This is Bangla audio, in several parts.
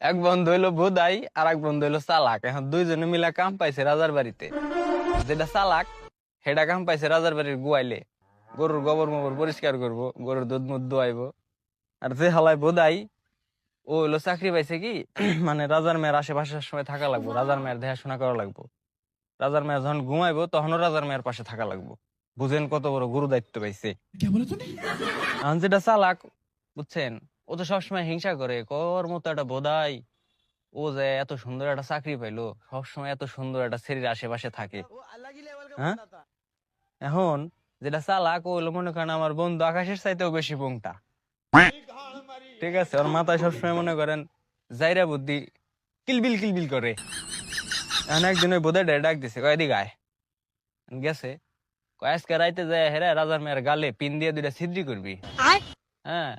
এক বন্ধু হইলো বোধাই আর এক বন্ধু হইলো চালাক। এখন দুইজনে মিলা কাম পাইছে রাজার বাড়িতে। যেটা চালাক সেটা কাম পাইছে রাজার বাড়ির গুয়াইলে গরুর গোবর মোবর পরিষ্কার করব, গরুর দুধ মুধ দোয়াইবো। আর যে হালায় বোধাই ও হইলো চাকরি পাইছে কি মানে রাজার মেয়ের আশেপাশের সময় থাকা লাগবো, রাজার মেয়ের দেখাশোনা করা লাগবো। রাজার মেয়ে যখন ঘুমাইবো তখনও রাজার মেয়ের পাশে থাকা লাগবো। বুঝেন কত বড় গুরু দায়িত্ব পাইছে। এখন যেটা চালাক, বুঝছেন, ও তো সবসময় হিংসা করে, কর মতো একটা বোধাই ও যে এত সুন্দর একটা চাকরি পাইলো, সবসময় এত সুন্দর একটা ছেলের আশেপাশে থাকে। হ্যাঁ, এখন যেটা চালাক ও হলো মনে করেন আমার বন্ধু আকাশের চাইতেও বেশি পোংটা। ঠিক আছে, ওর মাথায় সবসময় মনে করেন জাইরা বুদ্ধি কিলবিল কিলবিল করে। এখন একদিন ওই বোধাই ডাক দিছে, কয় এদিকে আয়। গেছে, কয় আজকে রাইতে যায় হেরা রাজার মেয়ের গালে পিন দিয়ে দুইটা ছিদ্রি করবি। হ্যাঁ,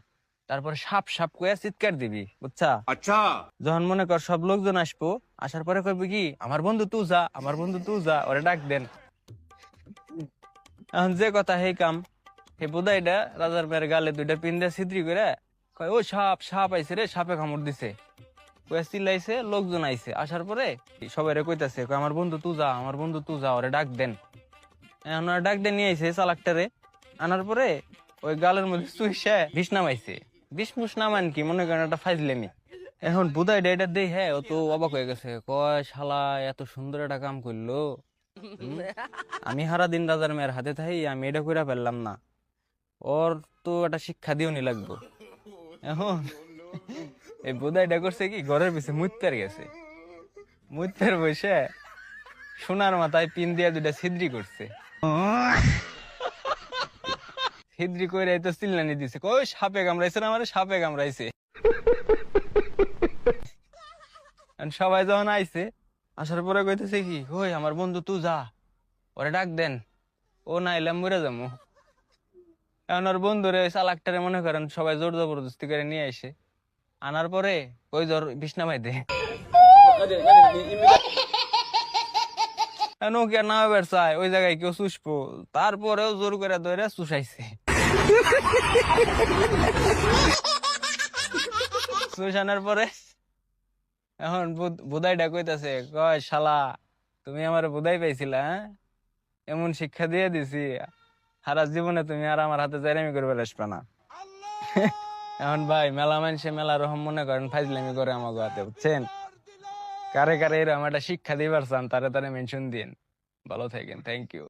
তারপর সাপ সাপ কয়ে চিৎকার দিবি, বুঝছা? अच्छा। যখন মনে কর সব লোকজন আসবো, আসার পরে কইবি কি, আমার বন্ধু তুই যা, আমার বন্ধু তুই যা, ওরে ডাক দেন। এখন যে কথা সেই কাম। হে বুধাইটা রাজার মেয়ের গালে দুইটা পিন দিয়ে ছিদ্রি করে কয়, ও সাপ সাপ আইছে রে, সাপে কামড় দিছে। কয়ে চিল্লাইছে, লোকজন আইছে, আসার পরে সবাই কইতাছে, কয় আমার বন্ধু তুই যা, আমার বন্ধু তুই যা, ওরে ডাক দেন। এখন ওরা ডাক দিয়ে নিয়ে আইছে চালাকটারে। আনার পরে ওই গালের মধ্যে চুইসে বিষ নামাইছে। বিষ মুষ নামান কি, মনে করেন একটা ফাইজলেমি। এখন বুধাই এটা দেই, হ্যাঁ, ও তো অবাক হয়ে গেছে, কয় শালা এত সুন্দর একটা কাম করলো। হুম, আমি সারা দিন রাজার মেয়ের হাতে থাই, আমি এটা কইরা ফেললাম না, ওর তো একটা শিক্ষা দিও নি লাগবো। এখন এই বুধাইটা করছে কি, ঘরের পিছে মুইত্তার গেছে, মুইত্তার বসে সোনার মাথায় পিন দিয়ে দুইটা ছিদ্রি করছে। ছিদ্রি কইরা তো চিল্লানি দিছে, কই সাপে কামড়াইছে না, আমারে সাপে কামড়াইছে। এখন সবাই যখন আইছে, আসার পরে কইতেছে কি, ওই আমার বন্ধু তুই যা, ওরে ডাক দেন, ও না এলে মরে যাবো। এখন ওর বন্ধুরে চালাকটারে মনে করেন সবাই জোর জবরদস্তি করে নিয়ে আইসে। আনার পরে ওই জ্বর বিছনা বাইদে নৌকা না এবার চায়, ওই জায়গায় কেউ চুষবো, তারপরেও জোর করে ধরে চুষাইছে। চুষানোর পরে এখন বুধাইটা কইতাছে, কয় শালা তুমি আমার বুধাই পাইছিলা, হ্যাঁ? এমন শিক্ষা দিয়ে দিছি, সারা জীবনে তুমি আর আমার হাতে জাইরামি করবে আসবে না। এখন ভাই মেলা মানুষে মেলা রকম মনে করেন ফাইজলামি করে আমাকে হাতে, বুঝছেন? কারে কারে এরকম একটা শিক্ষা দিবার চান তারে তারে মেনশন দিন। ভালো থাকেন, থ্যাংক ইউ।